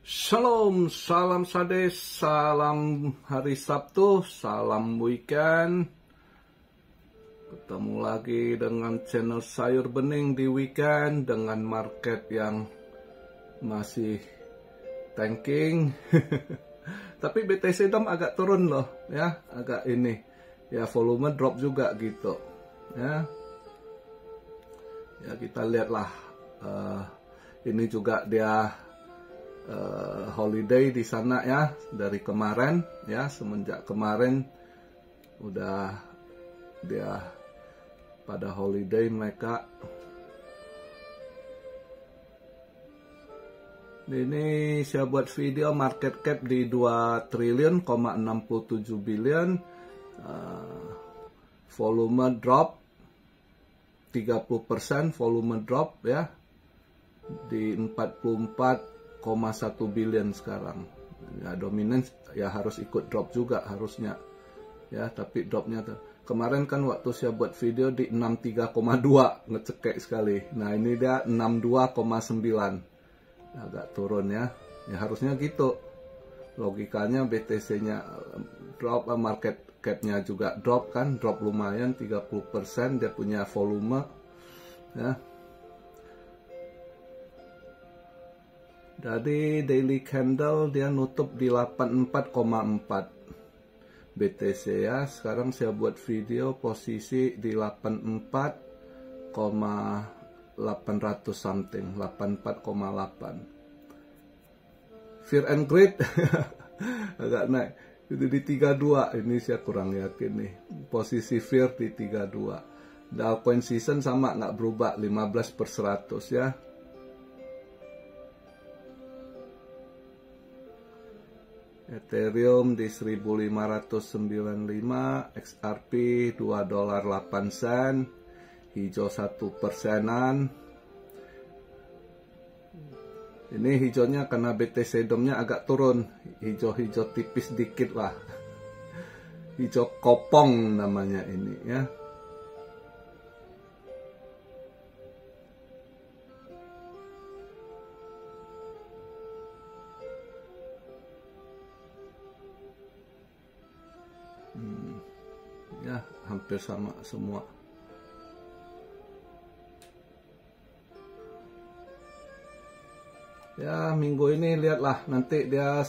Shalom, salam sade, salam hari Sabtu, salam weekend. Ketemu lagi dengan channel sayur bening di weekend dengan market yang masih tanking. Tapi BTC DOM agak turun loh, ya, agak ini, ya volume drop juga gitu, ya. Ya kita lihatlah, ini juga dia holiday di sana ya dari kemarin ya, semenjak kemarin udah dia pada holiday mereka. Ini saya buat video market cap di 2 triliun, 67 billion, volume drop 30%, volume drop ya di 44,1 billion sekarang. Ya dominan ya harus ikut drop juga harusnya. Ya, tapi dropnya tuh. Kemarin kan waktu saya buat video di 63,2 ngecekek sekali. Nah, ini dia 62,9. Agak turun ya. Ya harusnya gitu. Logikanya BTC-nya drop, market cap-nya juga drop kan, drop lumayan 30%, dia punya volume ya. Jadi daily candle dia nutup di 84,4 BTC ya. Sekarang saya buat video posisi di 84,800 something, 84,8. Fear and Greed agak naik. Itu di 32. Ini saya kurang yakin nih. Posisi Fear di 32. Dow Coin Season sama nggak berubah, 15/100 ya. Ethereum di 1595, XRP $2.08, hijau 1%. Ini hijaunya karena BTC DOM-nya agak turun, hijau-hijau tipis dikit lah. Hijau kopong namanya ini ya. Ya, hampir sama semua. Ya, minggu ini lihatlah nanti dia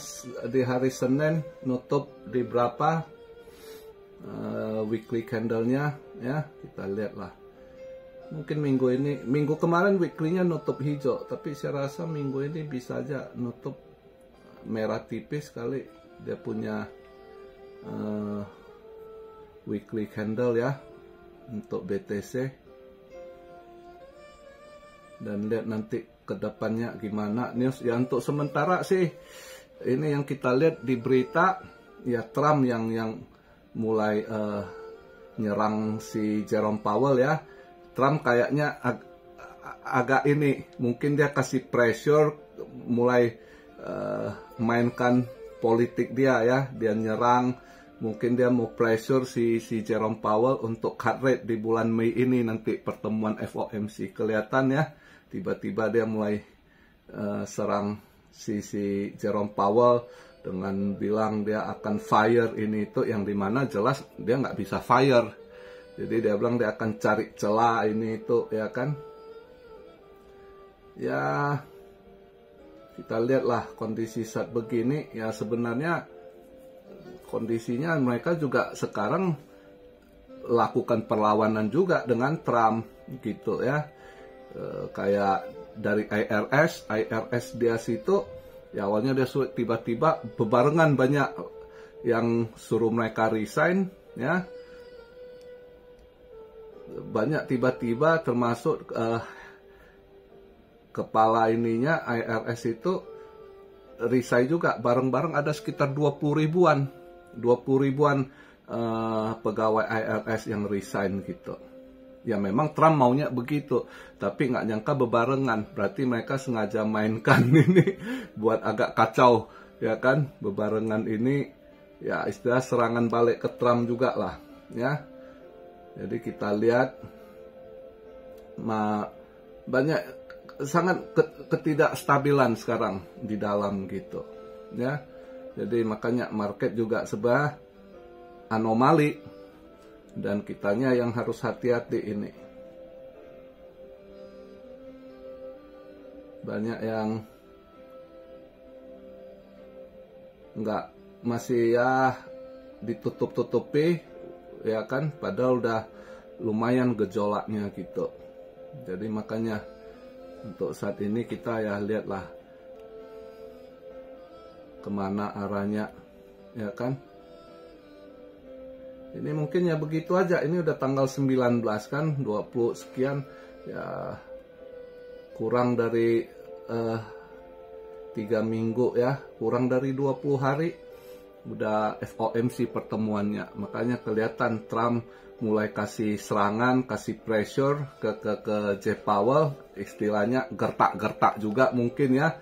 di hari Senin nutup di berapa weekly candle-nya ya, kita lihatlah. Mungkin minggu ini, minggu kemarin weekly-nya nutup hijau, tapi saya rasa minggu ini bisa aja nutup merah tipis kali. Dia punya weekly candle ya untuk BTC, dan lihat nanti kedepannya gimana news ya. Untuk sementara sih ini yang kita lihat di berita ya, Trump yang mulai nyerang si Jerome Powell ya. Trump kayaknya agak ini, mungkin dia kasih pressure, mulai mainkan politik dia ya, dia nyerang. Mungkin dia mau pressure si Jerome Powell untuk cut rate di bulan Mei ini, nanti pertemuan FOMC. Kelihatan ya, tiba-tiba dia mulai serang si Jerome Powell dengan bilang dia akan fire ini itu, yang dimana jelas dia nggak bisa fire. Jadi dia bilang dia akan cari celah ini itu ya kan. Ya kita lihatlah kondisi saat begini ya, sebenarnya kondisinya mereka juga sekarang lakukan perlawanan juga dengan Trump gitu ya. Kayak dari IRS dia situ ya, awalnya dia tiba-tiba bebarengan banyak yang suruh mereka resign ya. Banyak tiba-tiba, termasuk kepala ininya IRS itu resign juga bareng-bareng, ada sekitar 20 ribuan pegawai IRS yang resign gitu. Ya memang Trump maunya begitu, tapi nggak nyangka bebarengan. Berarti mereka sengaja mainkan ini buat agak kacau ya kan. Bebarengan ini ya istilah serangan balik ke Trump juga lah ya. Jadi kita lihat banyak sangat ketidakstabilan sekarang di dalam gitu ya. Jadi makanya market juga sebuah anomali dan kitanya yang harus hati-hati ini. Banyak yang nggak, masih ya ditutup-tutupi ya kan, padahal udah lumayan gejolaknya gitu. Jadi makanya untuk saat ini kita ya lihatlah kemana arahnya ya kan. Ini mungkin ya begitu aja, ini udah tanggal 19 kan, 20 sekian ya, kurang dari 3 minggu ya, kurang dari 20 hari udah FOMC pertemuannya. Makanya kelihatan Trump mulai kasih serangan, kasih pressure ke Jeff Powell, istilahnya gertak-gertak juga mungkin ya,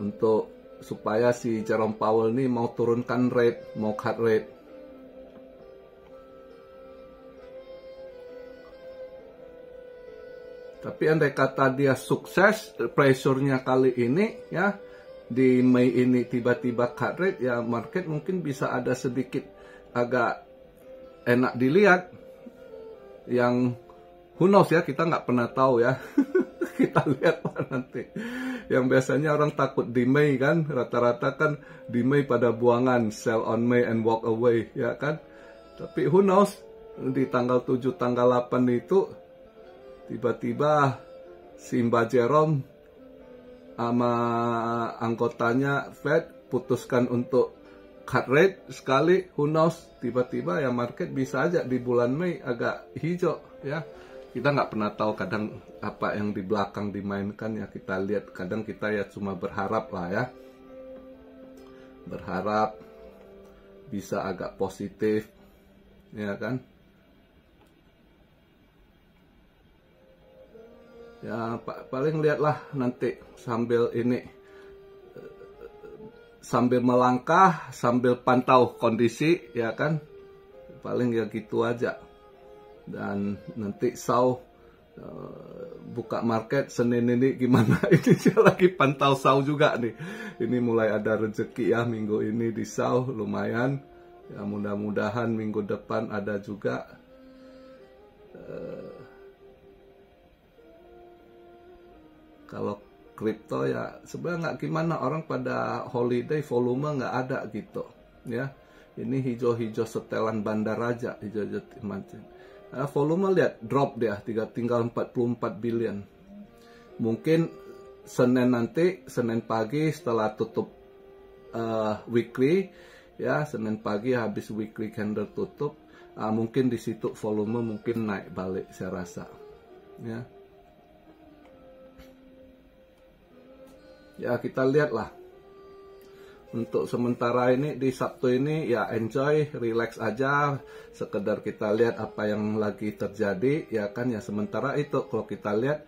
untuk supaya si Jerome Powell ini mau turunkan rate, mau cut rate. Tapi andai kata dia sukses pressure-nya kali ini ya, di Mei ini tiba-tiba cut rate ya, market mungkin bisa ada sedikit agak enak dilihat. Yang who knows ya, kita nggak pernah tahu ya. Kita lihat lah nanti. Yang biasanya orang takut di Mei kan, rata-rata kan di Mei pada buangan, sell on May and walk away ya kan. Tapi who knows, di tanggal 7, tanggal 8 itu tiba-tiba si Mbak Jerome sama anggotanya Fed putuskan untuk cut rate sekali, who knows, tiba-tiba ya market bisa aja di bulan Mei agak hijau ya. Kita nggak pernah tahu kadang apa yang di belakang dimainkan ya, kita lihat. Kadang kita ya cuma berharap lah ya, berharap bisa agak positif ya kan. Ya paling lihatlah nanti sambil ini, sambil melangkah, sambil pantau kondisi ya kan, paling ya gitu aja. Dan nanti buka market Senin ini gimana, ini saya lagi pantau Sau juga nih. Ini mulai ada rezeki ya minggu ini di Sau, lumayan ya, mudah-mudahan minggu depan ada juga. Kalau kripto ya sebenarnya nggak gimana, orang pada holiday volume nggak ada gitu ya. Ini hijau-hijau setelan bandar aja, hijau-hijau mancing. Volume lihat drop dia, tinggal 44 billion. Mungkin Senin nanti, Senin pagi setelah tutup weekly ya, Senin pagi habis weekly candle tutup, mungkin di situ volume mungkin naik balik saya rasa ya. Ya kita lihatlah. Untuk sementara ini di Sabtu ini ya enjoy, relax aja, sekedar kita lihat apa yang lagi terjadi ya kan ya. Sementara itu kalau kita lihat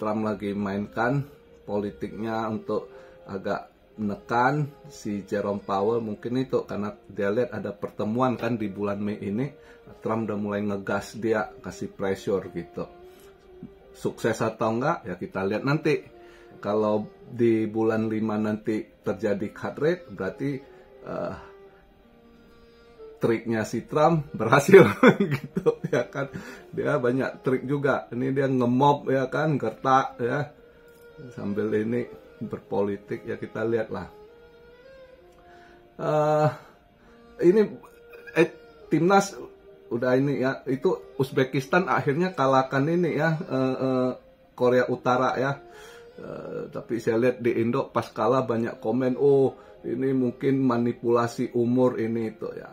Trump lagi mainkan politiknya untuk agak menekan si Jerome Powell, mungkin itu karena dia lihat ada pertemuan kan di bulan Mei ini, Trump udah mulai ngegas, dia kasih pressure gitu. Sukses atau enggak ya kita lihat nanti. Kalau di bulan 5 nanti terjadi cut rate, berarti triknya si Trump berhasil gitu ya kan. Dia banyak trik juga. Ini dia ngemob ya kan, gertak ya. Sambil ini berpolitik ya, kita lihatlah. Ini timnas udah ini ya, itu Uzbekistan akhirnya kalahkan ini ya, Korea Utara ya. Tapi saya lihat di Indo pas kalah banyak komen, oh ini mungkin manipulasi umur ini itu ya.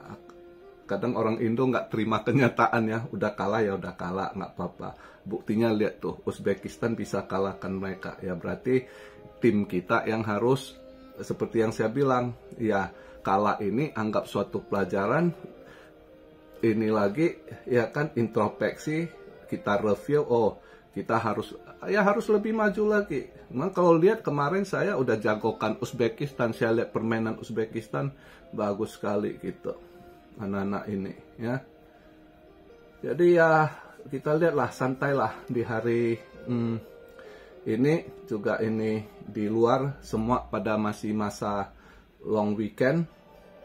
Kadang orang Indo nggak terima kenyataan ya, udah kalah ya udah kalah, nggak apa-apa. Buktinya lihat tuh, Uzbekistan bisa kalahkan mereka ya, berarti tim kita yang harus seperti yang saya bilang ya, kalah ini anggap suatu pelajaran. Ini lagi ya kan, introspeksi, kita review, oh kita harus lebih maju lagi. Memang kalau lihat kemarin saya udah jagokan Uzbekistan, saya lihat permainan Uzbekistan bagus sekali gitu, anak-anak ini ya. Jadi ya kita lihatlah, santailah di hari ini juga, ini di luar semua pada masih masa long weekend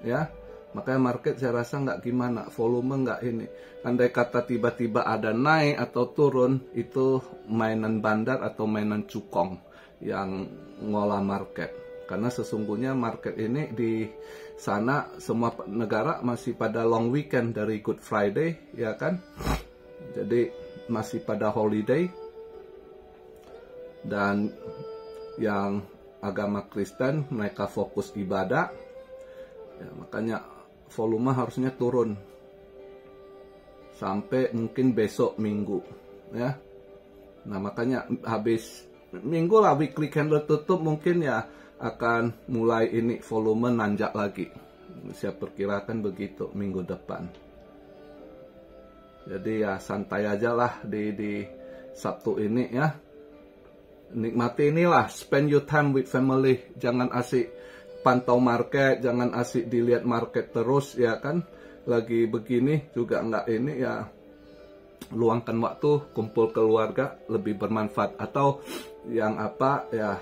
ya. Makanya market saya rasa nggak gimana, volume nggak ini. Andai kata tiba-tiba ada naik atau turun, itu mainan bandar atau mainan cukong yang ngolah market. Karena sesungguhnya market ini di sana semua negara masih pada long weekend dari Good Friday, ya kan? Jadi masih pada holiday. Dan yang agama Kristen mereka fokus ibadah. Ya, makanya volume harusnya turun sampai mungkin besok Minggu ya. Nah makanya habis Minggu lah, weekly candle tutup, mungkin ya akan mulai ini volume nanjak lagi. Saya perkirakan begitu minggu depan. Jadi ya santai aja lah di Sabtu ini ya. Nikmati inilah, spend your time with family. Jangan asik pantau market, jangan asik dilihat market terus ya kan. Lagi begini juga nggak ini ya, luangkan waktu kumpul keluarga lebih bermanfaat. Atau yang apa ya,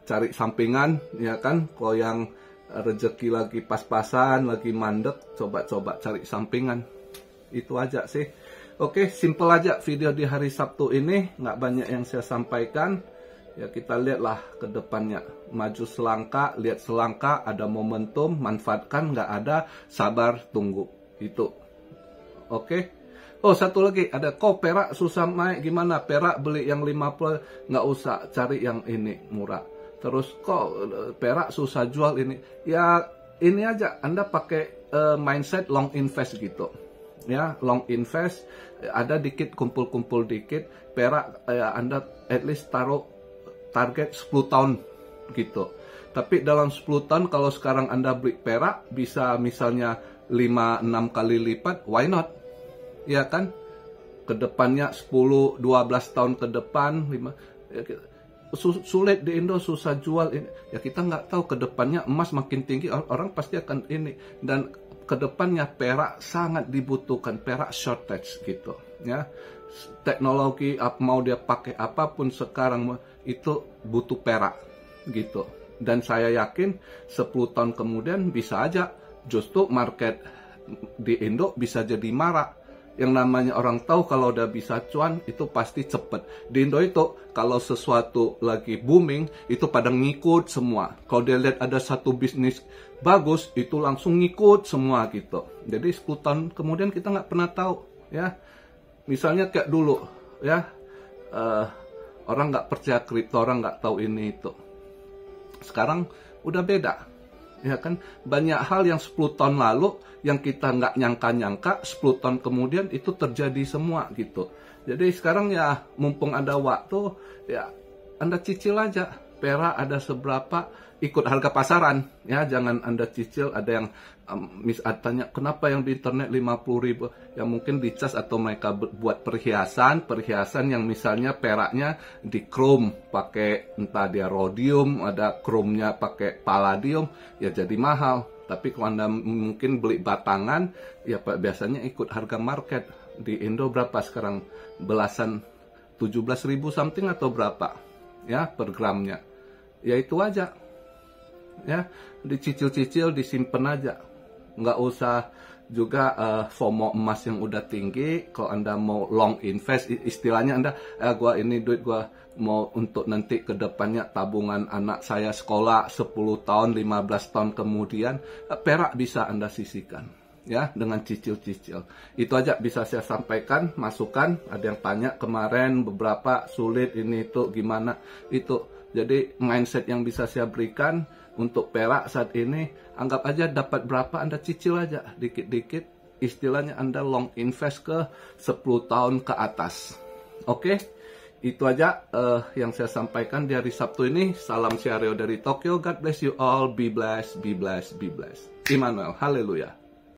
cari sampingan ya kan. Kalau yang rezeki lagi pas-pasan, lagi mandek, coba-coba cari sampingan. Itu aja sih. Oke, simple aja video di hari Sabtu ini, nggak banyak yang saya sampaikan. Ya kita lihatlah ke depannya, maju selangkah, lihat selangkah, ada momentum, manfaatkan, nggak ada, sabar, tunggu. Itu. Oke. Oh satu lagi, ada kok perak susah naik, gimana? Perak beli yang 50, nggak usah cari yang ini murah. Terus kok perak susah jual ini. Ya ini aja, Anda pakai mindset long invest gitu. Ya, long invest, ada dikit, kumpul-kumpul dikit, perak Anda at least taruh target 10 tahun gitu. Tapi dalam 10 tahun kalau sekarang Anda beli perak bisa misalnya 5-6 kali lipat, why not? Ya kan? Kedepannya 10-12 tahun ke depan, sulit di Indo, susah jual ini. Ya kita nggak tahu kedepannya emas makin tinggi, orang pasti akan ini. Dan kedepannya perak sangat dibutuhkan, perak shortage gitu ya. Teknologi mau dia pakai apapun sekarang itu butuh perak gitu. Dan saya yakin 10 tahun kemudian bisa aja justru market di Indo bisa jadi marak. Yang namanya orang tahu kalau udah bisa cuan itu pasti cepet. Di Indo itu kalau sesuatu lagi booming itu pada ngikut semua. Kalau dia lihat ada satu bisnis bagus itu langsung ngikut semua gitu. Jadi 10 tahun kemudian kita nggak pernah tahu ya. Misalnya kayak dulu ya, orang nggak percaya kripto, orang nggak tahu ini itu. Sekarang udah beda ya kan. Banyak hal yang 10 tahun lalu yang kita nggak nyangka-nyangka 10 tahun kemudian itu terjadi semua gitu. Jadi sekarang ya mumpung ada waktu ya Anda cicil aja. Perak ada seberapa, ikut harga pasaran ya, jangan Anda cicil. Ada yang tanya kenapa yang di internet 50.000, ya mungkin dicas atau mereka buat perhiasan yang misalnya peraknya di chrome pakai entah dia rhodium, ada chrome-nya pakai palladium, ya jadi mahal. Tapi kalau Anda mungkin beli batangan ya biasanya ikut harga market. Di Indo berapa sekarang, belasan 17.000 something atau berapa ya per gramnya. Ya itu aja ya, dicicil-cicil, disimpan aja, nggak usah juga FOMO emas yang udah tinggi. Kalau Anda mau long invest, istilahnya Anda gua ini duit gua mau untuk nanti ke depannya tabungan anak saya sekolah 10 tahun 15 tahun kemudian, perak bisa Anda sisihkan ya dengan cicil-cicil. Itu aja bisa saya sampaikan, masukan. Ada yang tanya kemarin beberapa sulit ini itu gimana itu. Jadi mindset yang bisa saya berikan untuk perak saat ini, anggap aja dapat berapa Anda cicil aja dikit-dikit. Istilahnya Anda long invest ke 10 tahun ke atas. Oke, itu aja yang saya sampaikan di hari Sabtu ini. Salam Syaryo dari Tokyo. God bless you all. Be blessed, be blessed, be blessed. Immanuel, haleluya.